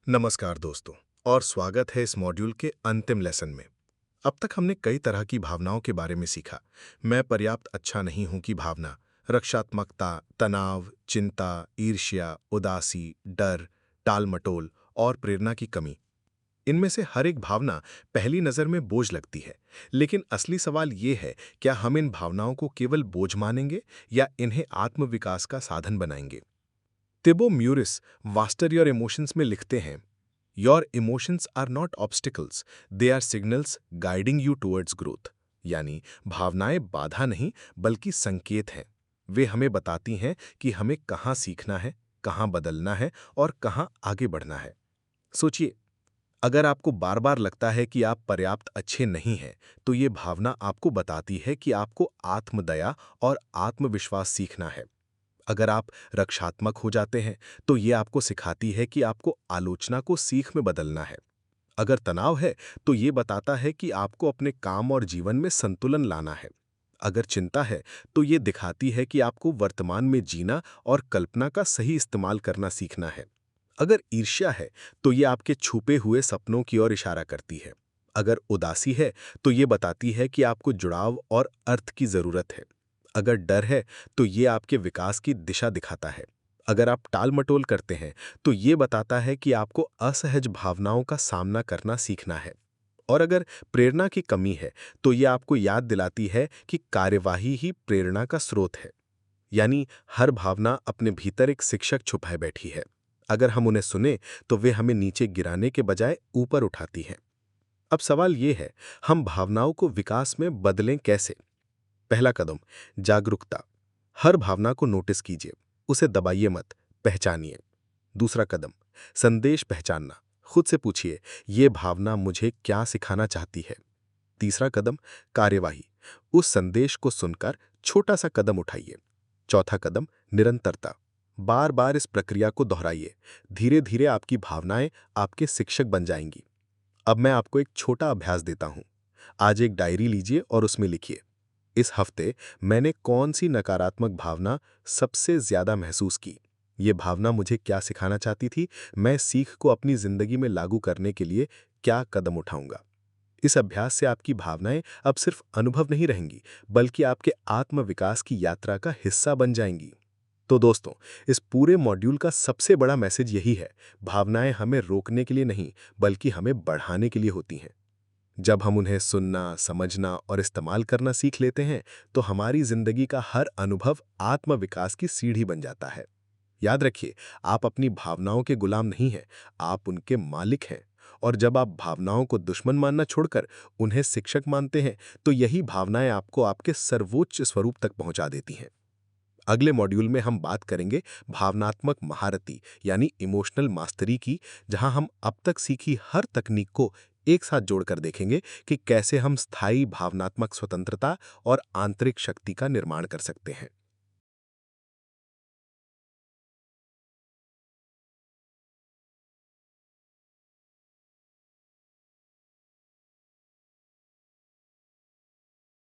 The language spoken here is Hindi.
नमस्कार दोस्तों और स्वागत है इस मॉड्यूल के अंतिम लेसन में। अब तक हमने कई तरह की भावनाओं के बारे में सीखा। मैं पर्याप्त अच्छा नहीं हूं की भावना, रक्षात्मकता, तनाव, चिंता, ईर्ष्या, उदासी, डर, टालमटोल और प्रेरणा की कमी। इनमें से हर एक भावना पहली नजर में बोझ लगती है, लेकिन असली सवाल ये है, क्या हम इन भावनाओं को केवल बोझ मानेंगे या इन्हें आत्मविकास का साधन बनाएंगे। Thibaut Meurisse master your emotions में लिखते हैं, your emotions are not obstacles, they are signals guiding you towards growth. यानी भावनाएं बाधा नहीं बल्कि संकेत हैं। वे हमें बताती हैं कि हमें कहाँ सीखना है, कहाँ बदलना है और कहाँ आगे बढ़ना है। सोचिए, अगर आपको बार बार लगता है कि आप पर्याप्त अच्छे नहीं हैं, तो ये भावना आपको बताती है कि आपको आत्मदया और आत्मविश्वास सीखना है। अगर आप रक्षात्मक हो जाते हैं, तो ये आपको सिखाती है कि आपको आलोचना को सीख में बदलना है। अगर तनाव है, तो ये बताता है कि आपको अपने काम और जीवन में संतुलन लाना है। अगर चिंता है, तो ये दिखाती है कि आपको वर्तमान में जीना और कल्पना का सही इस्तेमाल करना सीखना है। अगर ईर्ष्या है, तो ये आपके छुपे हुए सपनों की ओर इशारा करती है। अगर उदासी है, तो ये बताती है कि आपको जुड़ाव और अर्थ की जरूरत है। अगर डर है, तो ये आपके विकास की दिशा दिखाता है। अगर आप टाल-मटोल करते हैं, तो ये बताता है कि आपको असहज भावनाओं का सामना करना सीखना है। और अगर प्रेरणा की कमी है, तो ये आपको याद दिलाती है कि कार्यवाही ही प्रेरणा का स्रोत है। यानी हर भावना अपने भीतर एक शिक्षक छुपाए बैठी है। अगर हम उन्हें सुने, तो वे हमें नीचे गिराने के बजाय ऊपर उठाती हैं। अब सवाल ये है, हम भावनाओं को विकास में बदलें कैसे? पहला कदम, जागरूकता। हर भावना को नोटिस कीजिए, उसे दबाइए मत, पहचानिए। दूसरा कदम, संदेश पहचानना। खुद से पूछिए, ये भावना मुझे क्या सिखाना चाहती है। तीसरा कदम, कार्यवाही। उस संदेश को सुनकर छोटा सा कदम उठाइए। चौथा कदम, निरंतरता। बार बार इस प्रक्रिया को दोहराइए। धीरे धीरे आपकी भावनाएं आपके शिक्षक बन जाएंगी। अब मैं आपको एक छोटा अभ्यास देता हूं। आज एक डायरी लीजिए और उसमें लिखिए, इस हफ्ते मैंने कौन सी नकारात्मक भावना सबसे ज्यादा महसूस की। ये भावना मुझे क्या सिखाना चाहती थी। मैं इस सीख को अपनी जिंदगी में लागू करने के लिए क्या कदम उठाऊंगा। इस अभ्यास से आपकी भावनाएं अब सिर्फ अनुभव नहीं रहेंगी, बल्कि आपके आत्मविकास की यात्रा का हिस्सा बन जाएंगी। तो दोस्तों, इस पूरे मॉड्यूल का सबसे बड़ा मैसेज यही है, भावनाएं हमें रोकने के लिए नहीं, बल्कि हमें बढ़ाने के लिए होती हैं। जब हम उन्हें सुनना, समझना और इस्तेमाल करना सीख लेते हैं, तो हमारी जिंदगी का हर अनुभव आत्मविकास की सीढ़ी बन जाता है। याद रखिए, आप अपनी भावनाओं के गुलाम नहीं हैं, आप उनके मालिक हैं। और जब आप भावनाओं को दुश्मन मानना छोड़कर उन्हें शिक्षक मानते हैं, तो यही भावनाएं आपको आपके सर्वोच्च स्वरूप तक पहुंचा देती हैं। अगले मॉड्यूल में हम बात करेंगे भावनात्मक महारती यानी इमोशनल मास्टरी की, जहां हम अब तक सीखी हर तकनीक को एक साथ जोड़कर देखेंगे कि कैसे हम स्थायी भावनात्मक स्वतंत्रता और आंतरिक शक्ति का निर्माण कर सकते हैं।